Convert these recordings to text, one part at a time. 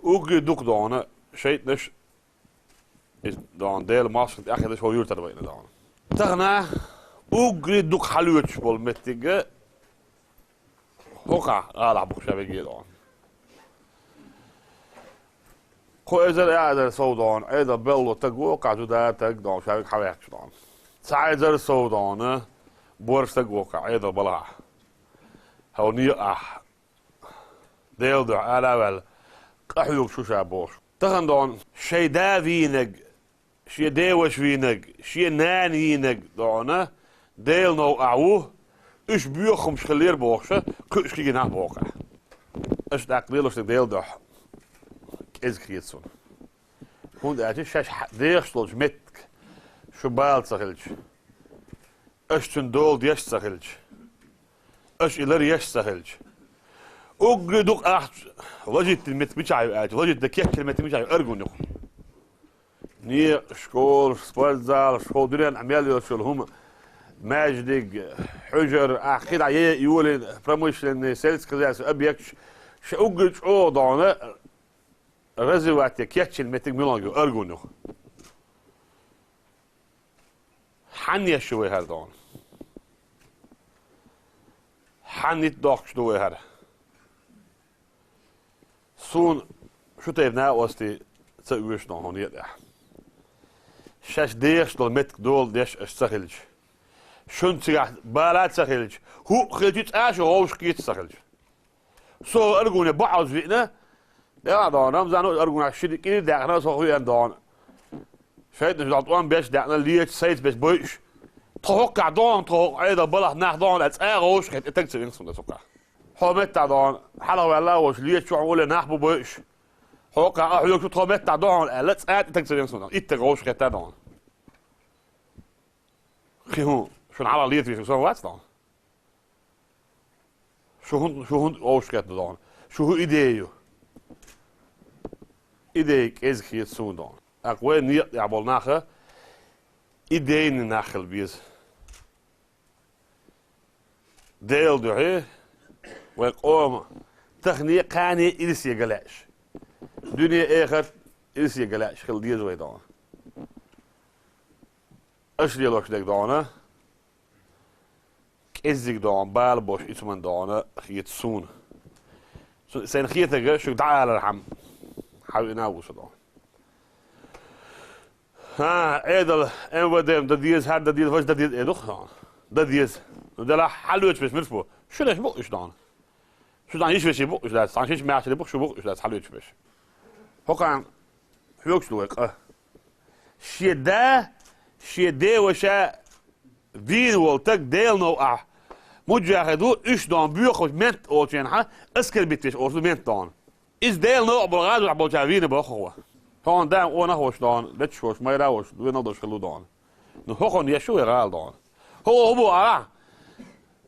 Ugi duk dana şey neş dan del mask echt is hoor dat weten dan. Daarna ugi duk haluç bol mettige hoka ala bu şebe gidan. Koezer ja so dan eda bello tago ka da tag dan şebe havek dan. Saizer so dan borst tago ka eda bala. Hou niet deelde ala wel قحيوك شو شابوش تغن دون شي دا فينك شي ديوش فينك شي نان فينك دونه ديل نو اعوه اش بيوخم شخلير بوخشه كش كي ناخ بوخه اش دا قليلوش ديل دو از كريتسون هون دا شاش ديرشلوج متك شو بال صخلج اش تندول ديش صخلج اش الر يش صخلج أجدك وجدت المت مش عارف وجدت كيف المت مش عارف أرجو نخ نير شكول سبورتزال شكول دريان عمال يوصل هم ماجدك حجر أخير عيه يقول بروموشن سيلز كذا أبيكش شأجد أو دانا رزوات كيف المت ميلان أرجو نخ حني شوي هردان حني داخش دوي هر Zo'n shoot heeft na was die te uur nog gewoon niet. Zes deers door met doel des stagilj. Schunt zich balat stagilj. Hoe gaat het als je hoog schiet stagilj? Zo ergo ne baas weten. Ja dan dan zijn ook ergo als je die kinderen daar nou zo goed aan doen. Feit dus dat one best daar een leert steeds best boys. Toch ook dan toch eider ballig naar dan het hoog schiet. Het denkt ze in zo'n dat حومت تعدان حلا ولا وش ليه شو عمله نحبو بيش حوكا أحيو شو حومت تعدان لا تساعد تكسرين صنع إتقوش كتادان خيهون شو على ليه في شو واتس دان شو هون أوش كتادان شو هو إيديو إيديك إزكي سون دان أقوى نيت يعبول ناخه إيدين ناخل بيز ديل دو هي ويقوم تخنيق قاني إلس يقلاش دنيا آخر إلس يقلاش خل ديز ويدان أشري لوش ديك دانا كإزيك دان بالبوش إتمن دانا خيت سون سين خيتك شو تعال الحم حاول ناوش دان ها إيدل إن وديم دا ديز هاد دا ديز وش دا ديز إيدوخ دان دا ديز دا لا حلوش بس مرفو شو ليش بقش دان شو dan iets wist je boek is dat staan iets meer de boek zo boek is dat hallo iets ook aan hoeksloer شيدا وشا فين والتك ديل نو مجاهدو ايش دان بيخ منت اوتين ها اسكر بيتش او منت دان is ديل نو بلغاد ابو جافين بخوا هون دان وانا هوش دان دتشوش ما يراوش وين دوش خلو دان نو هوخون يشو يرال دان هو ارا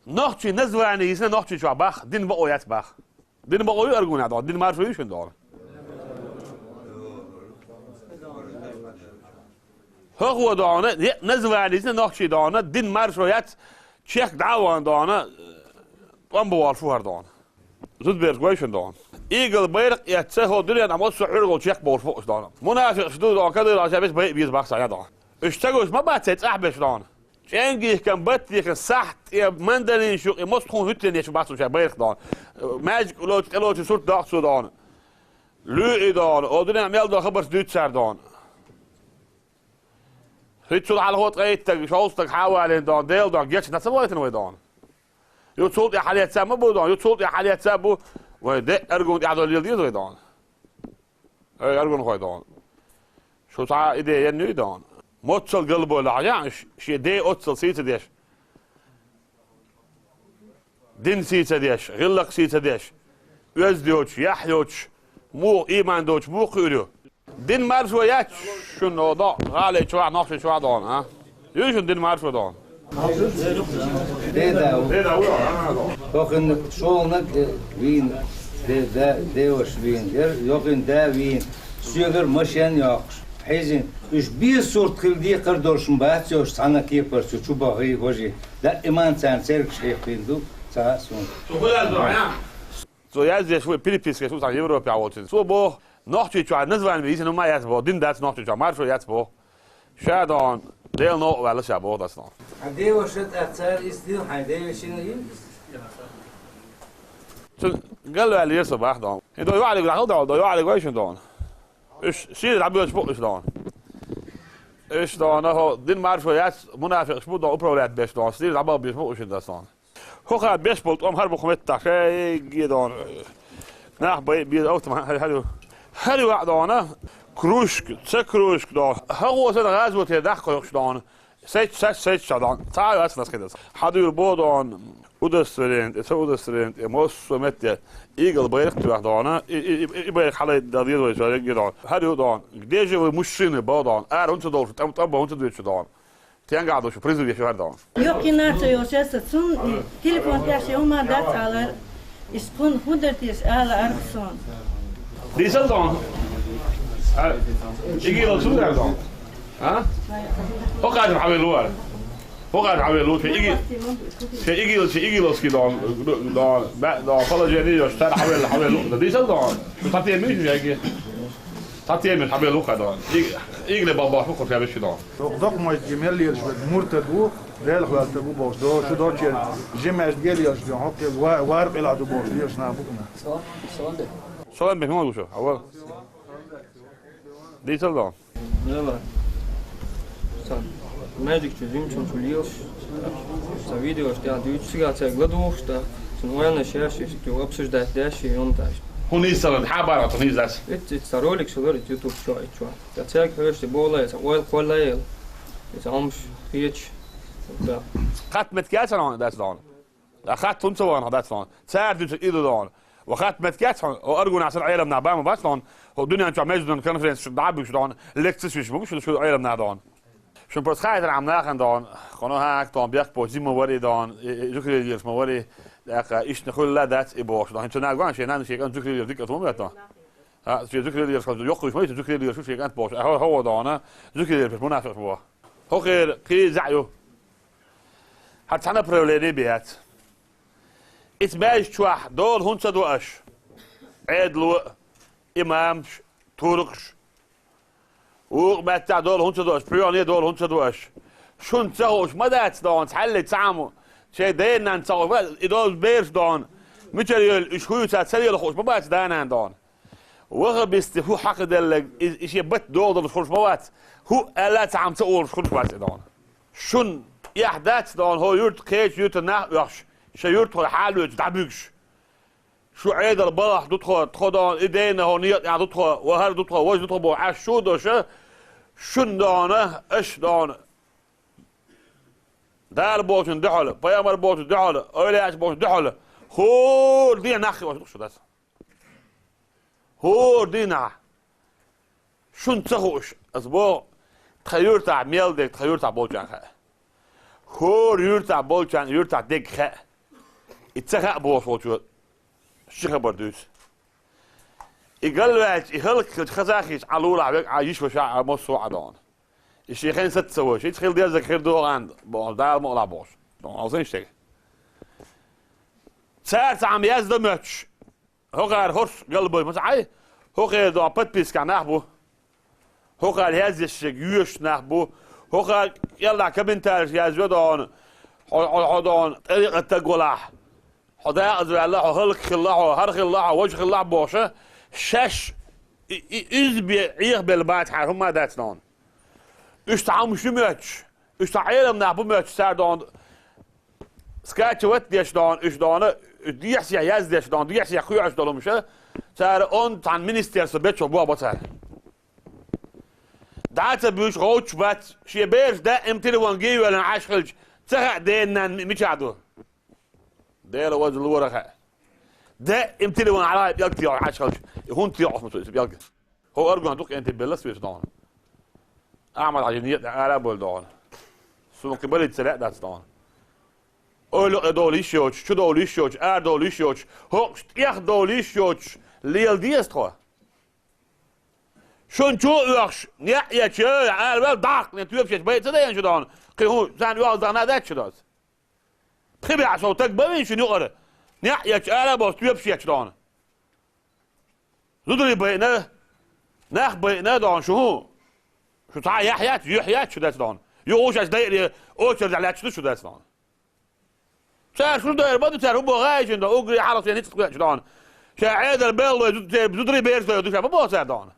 نحكي نزواني يسنا نحكي شو باخ دين بقويات باخ دين بقوي أرجون عداد دين ما عارف إيش ندار هو دانا نزواني يسنا نحكي دانا دين ما عارف ويات شيخ دعوان دانا وان بوارفو هردان زود بيرجويش دان إيجل بيرق يتسهل دنيا نموت سحر شيخ بورفوش دانا منافق شدود أكثر عشان بس بيز باخ سعيدا اشتغلش ما بعد أحبش دانا جنگی کم بطری که سخت یا مندلین شو مستخون هتن یه شو بحثو شو بیخ دان ماجک لوت صورت داخت شو دان لوی دان اودن عمل دا خبرس دوت سر دان هیچ شو على هوت قیتک شوستک حوالین دان دیل دان گیش نسبت وایتن وی دان یو صوت یا حالیت سب بو دان یو صوت یا حالیت سب بو و ده ارگون یعدو لیل دیز وی دان ارگون خوی دان شو تا ایده یه نوی دان موتشل قلبه لا شي دي اوتشل سيتا ديش دين سيتا ديش غلق سيتا ديش يزدوش يحيوش مو ايمان دوش مو قيرو دين مارشو ياتش شنو دا غالي شو نقش شو دون ها يوشن دين مارشو دون ديدا يوخن شولنك وين ديوش وين يوخن دا وين سيغر مشين ياقش حيزين إيش بيصورت خلدي قردورشن بات يوش سانا كيبر شو باغي وجي لا إيمان سان سيرك شيخ بيندو ساسون So ja, sehr schwer Pilipis, so sagen Europa Awards. So bo Nog iets waar net waar we zijn maar het wel. Din dat nog iets maar zo het wel. Shadow deel nog wel eens ja wel dat nog. عدي وشت أثر إستيل حدي وشين هي Zo قال له اللي صباح دون. انتو يوعد يقول ده يوعد ويش دون. ايش سير العب سبوق ايش دون. ايش دون هو دين ما عارف يا منافق سبوق ده اوبرولات بس دون سير العب بيسبوق ايش ده دون. هو قاعد بيسبوق ام هرب خمت شيء جدون. ناح بي اوت هل واحد دون كروشك تسكروشك دون. هو صدق غازو تدخل دون. Seç şadan. Sağ ol nasıl kıdas. Hadur bodon udastırent, mosmet ya. Eagle bayrak tuğ dağına. Bayrak halay dağıyor ve şöyle gidiyor. Hadur dağın. Gece ve muşini bodon. Onça dolmuş. Tam onça diyor şu dağın. Tiyangadı şu prizü yaşıyor dağın. Yok inarca yoşasa sun telefon taşı olma dat alır. İskun hudertis ala arkson. Diesel dağın. İki yıl sürüyor dağın. ها؟ هو قاعد يحاول لور هو قاعد يحاول لور في إيجي لوس كده ده فلاجيني يشتغل حاول لور ده يسال ده شو تعطيه مين يجي تعطيه من حاول لور ده إيجي بابا شو كنت يعمل شو ده ضخ ما جمال لي مرتدو ريال خلال تبو باش دو شو ده كير جمع جيل يش ده هو وارب إلى دو باش ليش نابوكنا سلام بهم وشو أول ده يسال ده Merhaba. Magic çözüm çözülüyor. Sa video što ja dućiga gladu što sun vojna šeši što obsуждать дальше он так. هون يسال حابة تنيز ده Это ролик что говорит YouTube чё. Я цег hörs det bola så oil kolla. Det amš fiech. Да. ختمت كاس أنا ده ده أخذت أنت وأنا ده ده ساعد إيده ده وختمت كاس وأرجو عشان عيلة من عبام بس ده هو الدنيا أنت عمزنا كونفرنس دعبي شو ده لكتس مش شو عيلة من ده شون بس خايد عم ناخن دان خنا هاك دان بيك بوزي مواري دان زكري ديرس مواري داك إيش نقول لا دات إبوش دان هنتنا قان شيء نان شيء كان زكري ديرس ديك أتوم يتا ها شيء زكري ديرس كان يخرج ما زكري ديرس شو شيء كان بوش هو دانا زكري ديرس منافق هو هو غير كي زعيو حتى أنا بروليدي بيات إتباج شواح دول هون صدوقش عدلو إمامش توركش ومتى دول هون صدوقش بريوني دول هون صدوقش شون تسوش ما دات دون تحلي تعمو شيء دينا نسوي إدول بيرش دون متريال إشكوي تسلي الخوش ما بات دانا دون وغبست هو حق دل إيش يبت دول الخوش ما بات هو ألا تعم تقول الخوش بات دون شون يحدث دون هو يرت كيش يرت ناقش شيء يرت حاله تعبيش شو عيد البلح تدخل دون إيدينا هو نيت يعني تدخل وهر تدخل وجه تدخل بوعش شو دوش شون دونه إيش دون دار بوشن دحله بيامر بوشن دحله أولياش بوشن دحله هو دي ناخي وش شو ده هو دينا شون تخوش أسبوع تخير تاع ميل ديك تخير تاع بوشن خا هو يرتاع بوشن يرتاع ديك خا اتخا بوش وشو شيخ بردوس يقال واحد يخلق خزاخيش علولا عايش وشاع مصو عدان الشيخين ست سوى شيء تخيل ديال خير دو عند بون دار مقلع بوش دون عاوزين يشتغل ساعة عم يزد ماتش هو غير هرش قلبه مسعي هو غير دو بات بيس كان نحبو هو غير هزش يوش نحبو هو غير يلا كبنتاج يزود دون حدون طريقة تقولح حدا أزرع الله هلك خلاعه هرخ الله وجه خلاع بوشه شش إزبي عيق بالبات حار هم دات دون استعام شو ماتش استعيلم نحبو ماتش سار دون سكاتش وات ديش دون إيش دون ديش يا ياز ديش دون ديش يا خويا إيش دون مشه سار أون عن مينستير سبتش وبوا بطل دعت بيوش غوتش بات شي بيرش ده امتلي وانجي ولا عاش خلج تخع دينا ميشادو دير وجه الورقة ده امتلي وانا على بيلقى يا عاش خلج هون تيعص مسوي بيلقى هو أرجو عندك أنت بلس فيش دون أعمل عجينية على بول دون سو قبل السلاح ده دون أول دوليش يوش شو دوليش يوش دوليش يوش هو يخ دوليش يوش ليل ديس توا شون شو يخش يا شو على داق نتوب شيء بيت ده شو دون هو زان يوال دانا ده شو دون خبي عصوتك بمين شنو قرأ يا على بس توب شيء دون زودني بينه نخبي ندون شو تعال يحيات شو دون يوش از داير اوتر على شو دون صار شو داير بدو صار هو غايش انه اوغري حالته يعني تقول دون شاعد البيل بدري بيرس دو شاب بو صار دون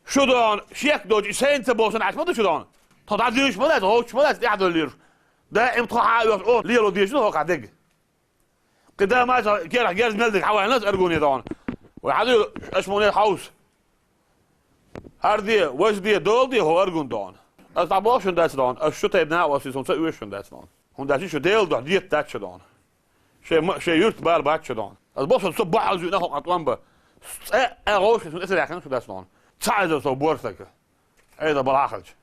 شو دون شيك دوج سنت بوسن عش بدو شو دون تضعديش مالات هوش مالات قاعد لير دائم طلع او ليرو دي شنو قاعد دق قدام ما كيرح جاز ملدك حوالي ناس ارجوني دون وحدو اسموني حوس هردي وجدي دولدي هو ارجون دون از abortion dat dan als shut heb na was is ons uurschen dat dan und dat is deel door die dat dan she yurt bar bat dan als bos so baal zo nog atwamba roos is het echt zo dat dan tsaido so borsake hey da balachelt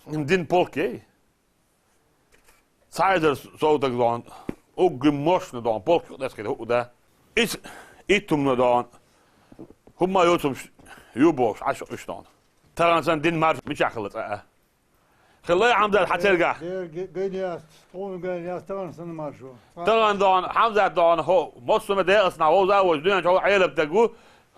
in din polke tsaido so dat dan ook gemosne dan polke dat geht hoe da is itum dan هم يوتم يوبوش 10 اشتون ترى زين دين مار مش اخلط خليه حمزه حتى يرجع قينياس قوم قينياس ترى سن مارشو ترى دون حمزه دون هو مصمم ده اصنع هو زاوج دون جو عيله بتقو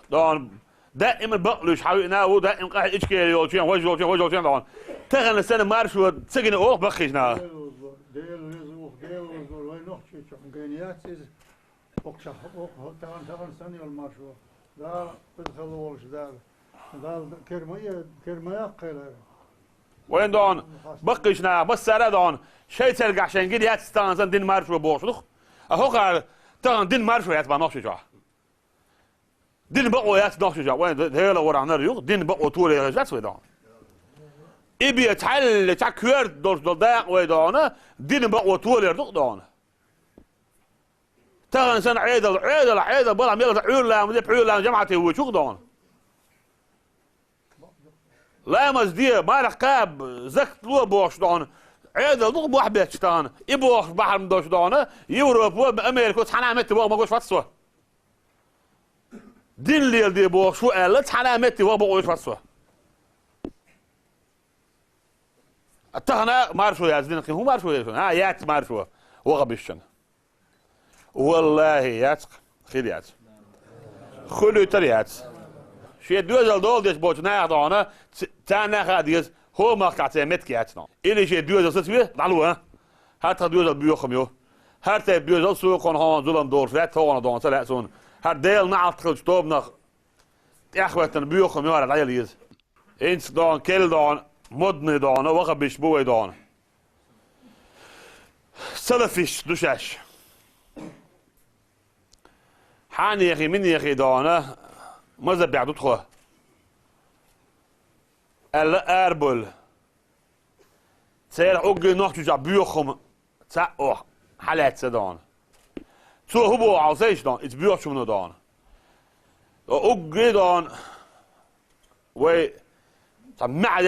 دون دائما بقلش حاولنا هو دائما قاعد اشكي يوتين وجه دون ترى السنه مارشو سجن اوه بخشنا ديل وين نحكي قينياس اوكش ترى سن المارشو دا بدخلوا وش دا كرمية قيلة وين دون بقيشنا بس سارة دون شيء ترجع عشان كده يتستانزن دين مارشو بوشلخ أهو قال ترى دين مارشو يتبع نقش جا دين بقوا نقش جا وين هلا ورانا ريوق دين بقوا طول يرجعت ويدون إبي يتحل تكوير دول داق ويدونه دين بقوا طول يرجع دون ترى إنسان عيدل بلا ميل عيون لا مدي عيون لا جماعتي هو شو دون لا مزدي ما رقاب زكت لو بوش دون عيدل دو بوح بيتشتان يبوح بحر مدوش دون يوروب وامريكا تحنامتي وما قوش فاتسوا دين ليل دي بوش شو قال تحنامتي وما قوش فاتسوا التهنا مارشو يا زين هو مارشو ها يات مارشو وغبشن والله ياتق خيريات خلو تريات شي دوزل دول ديش بوش ناخدونه تانا خاديس هو ما قاعتين متكياتنا اللي شي دوزل ستوي دالو حتى دوزل بيوخميو حتى دوزل سوقون هون ظلم دور فات هون دون تلاسون هر ديل نعطل ستوب نخ اخوتن بيوخميو على العياليز انس دون كل دون مدني دون وغبش بوي دون سلفيش دوشاش حاني يا اخي من يا اخي دانا ماذا بيعدو تخوه الاربل سير اوغي نوح تجا بيوخم تا حالات سدان تو هو عاوزيش دان ات بيوخم دان اوغي دان و مع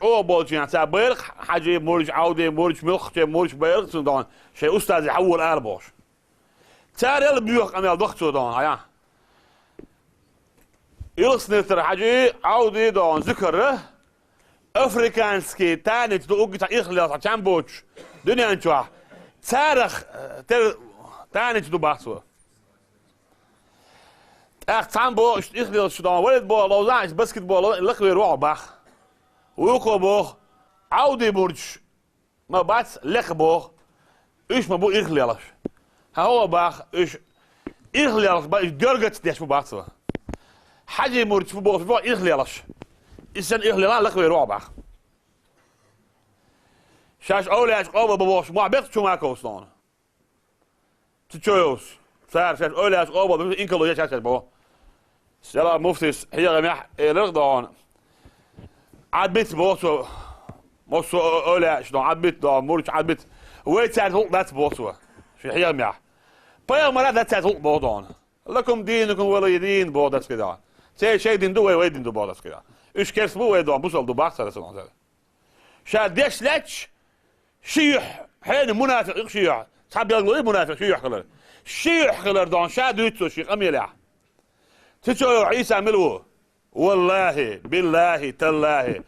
او بولجين تا بيرق حاجه مورج عوده مورج ملخ مورج بيرق دان شي استاذ يحول اربوش تاري البيوخ أنا ضغط دون هيا يلص نتر حاجة عودي دون ذكره أفريكانسكي تاني تدوق تأخلص عشان بوش دنيا نشوح تاريخ تاني تدو بحثوا عشان بوش يخلص دون ولد بو لو زعش باسكت بول اللي يروح بخ ويوكو بوخ عودي برج ما بس لخ بوخ إيش ما بو يخلص هو باخ إيش إخليالش با إيش جرجت ديش مباحثة حاجة مورد في بوخ إخليالش إنسان إخليالان لك ويروح باخ شاش أولي أشقوبة ببوخ ما بيخت شو ماكو سلون تشويوس صار شاش أولي أشقوبة إنكلو يشاش بوخ سلام مفتيس هي غميح الرغدان عاد بيت بوخ موسو أولي أشدون عاد بيت دون مورد عاد بيت ويتساعد هو بات بوخ في حيال مياه بيا مرات لا تزول بودون لكم دينكم ولا دين بودس كده شيء دين دو وين دو بودس كده ايش كيف بو وين دو بوصل دو باكس على سنه شادش لاتش شيح حين منافق شيح صاحب يقولوا منافق شيح خلر شيح خلر دون شادوتو شيخ اميلع تشو عيسى ملو والله بالله تالله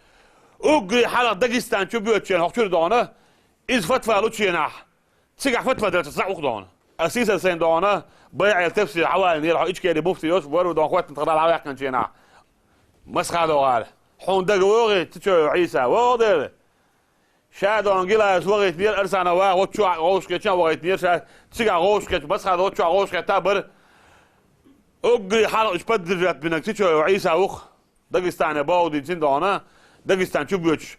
اوغي حلق داغستان شو بيوتشن هوكشور دونه از فتفالو تشينح سيغ فتفا درت صح وخدون أساسا سين دونه بيع التفسير حوالي نير إيش كده مفتي يوسف ورو دون خوات تقرأ على كان شينا مسخ هذا قال حون دقوقي تشو عيسى وغدر شادون جلا سوغيت نير أرسانا وغوتشو غوش كتشا وغيت نير شا تيجا غوش كت بس هذا غوتشو غوش كتابر أجري حال إيش بدرت بينك تشو عيسى وخ دقيستان باودي تين دونه دقيستان شو بيوتش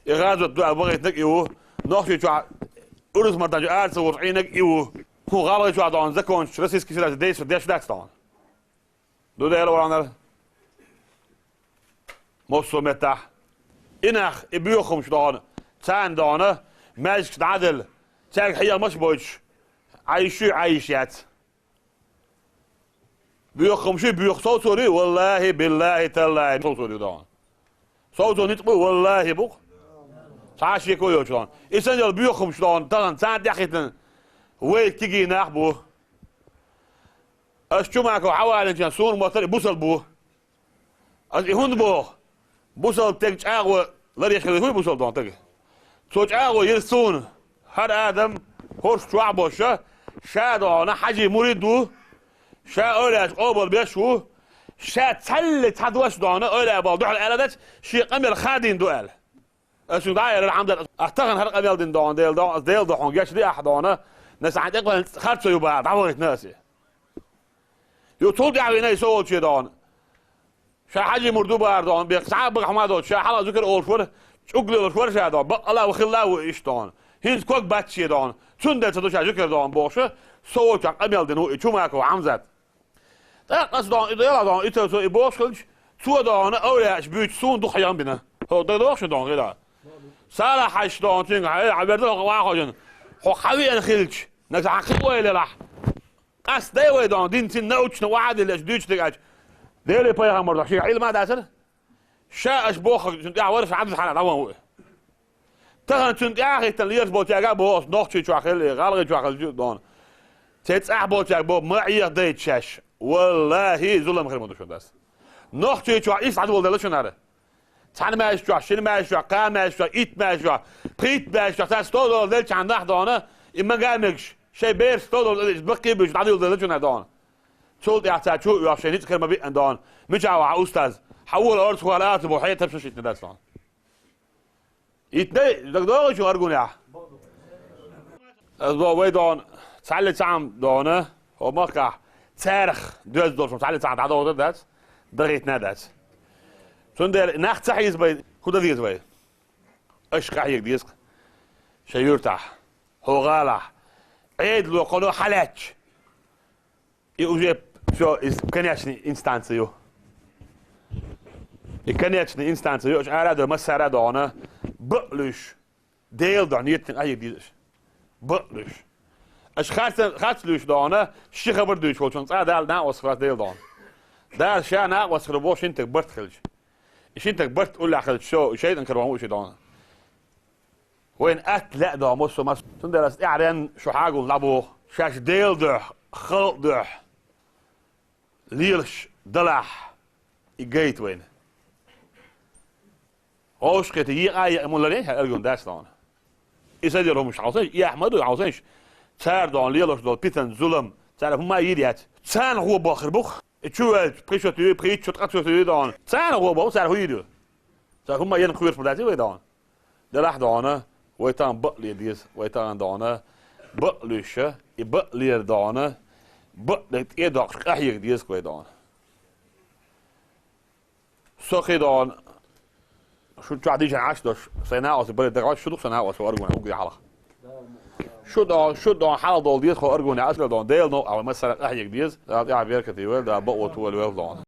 إغازة دو أبغيت نك إيوه نوخي شو أرز مرتاج أرز وطعينك إيوه هو غالي شو عدون زكون شرسيس كسرات ديس فديش داكس طبعا دو ده يلو عنر موسو متاح إنخ إبيوخم شدون تان دونه ماجك تعدل تاك حيا مش بوش عايشو عايشات بيوخم شو بيوخ صوتوري والله بالله تالله صوتوري دون صوتو نتقو والله بوخ تعاشي كويو شلون إنسان يل بيوخم شلون تان تان دقيقة ويت تيجي ناحبو أشتو معكو حوالي جان سون موتر بوصل بو هون بو بوصل تيج أغوى لا يخلي هو بوصل دون تيج توج أغوى يرسون هر آدم هورش توعبو شا دون حاجي مريدو شا أولاش قبل بيشو شا تسلت هدوش دون أولا بالدوح الآلات شي قمر خادين دوال أشو داير العمد أختغن هر قبل دين دون ديل دون جاش دي أحدونه ناس عند إقبال خرجوا يبقى دعوة ناسي يطول يعني ناس أول شيء دون شا حاجة مردو باردون بيقطع بحمادو شا حلا ذكر أول فور شغل الفور شا دون بق الله وخلاه وإيش دون هنز كوك باتشي دون تندل تدوش ذكر دون بوشه سووا شا قبل دينه شو معكوا عمزات تقص دون إذا دون إتلسو يبوش خلج سو دون أولش بيت سون دو خيام بنا هو ده دون غيره سال حش دون تين عبردو واحد هو خوي خلج نزع قوي لراح قص داوي دون دين تين نوتش نوعد اللي جديش تقاج ديلي بيغمر دحشي عيل ما داسر شاش بوخ يا ورش عبد الحلال هو تغن تنت يا اخي تليس بوت يا بوس نوختي تشاخل غالغي تشاخل دون تتصح بوت يا بو معي ديت شاش والله ظلم غير مدشو داس نوختي تشا يسعد ولد شنو تان ما يشوا شنو ما يشوا قام ما يشوا ايت ما يشوا بريت ما يشوا تستول دلش عند دونه إما قامكش شيء بير ستول بقي بيش تعديل دلجنا دون شو يحتاج شو يعرف نيت كلمة بي دون مجاوع أستاذ حول أرض خوالات بوحية تبشش يتنداس دون يتني دكتور شو أرجون يا الضوء دون تعلت عام دونه هو مركع تاريخ دوز دور شو تعلت عام تعدو دات دريت نادات سندر ناخت صحيح بي كده ديز بي إيش قاعد ديز شيء يرتاح هو غالة عيد لو قالوا حالات يوجب شو كان يشني إنستانسيو كان يشني إنستانسيو إيش أراد مسار دونه بقلش ديل دعنيت أي ديش بقلش إيش خاتلوش دونه شي خبر دوش وشون صار دال ناقص خلاص ديل دون دال شا ناقص خربوش أنت كبرت خلج إيش أنت كبرت تقول لي خلج شو شيء أنكر ما هو شيء دونه وين لا ده مصر مصر تندرس إعلان شو حاجة لعبوا شاش ديل ده خلق ده ليلش دلح الجيت وين هوش كتير أي مولاني هرجون داس لون إذا جرهم مش عاوزين يا أحمد عاوزينش صار دون ليلش دون بيتن ظلم صار هم يديات صار هو باخر بخ تشوف بريشوتي بريتشو تقطعتي دون صار هو باخر صار هو يدو صار هم ينخوير فلاتي ويدون دلح دونه ويتان بقلي ديس ويتان دونه بقليشه يبقلي دونه بقلي يدق أحيك ديس كوي دون سوكي دون شو تعديش عاش دوش سنة أو سبلة دقات شو سنة أو سو أرجون أوجي حلقة شو دون حال دول ديس خو أرجون عاش دون ديل نو أو مثلا أحيك ديس ده يعبير كتير ده بقوة طول ويل دون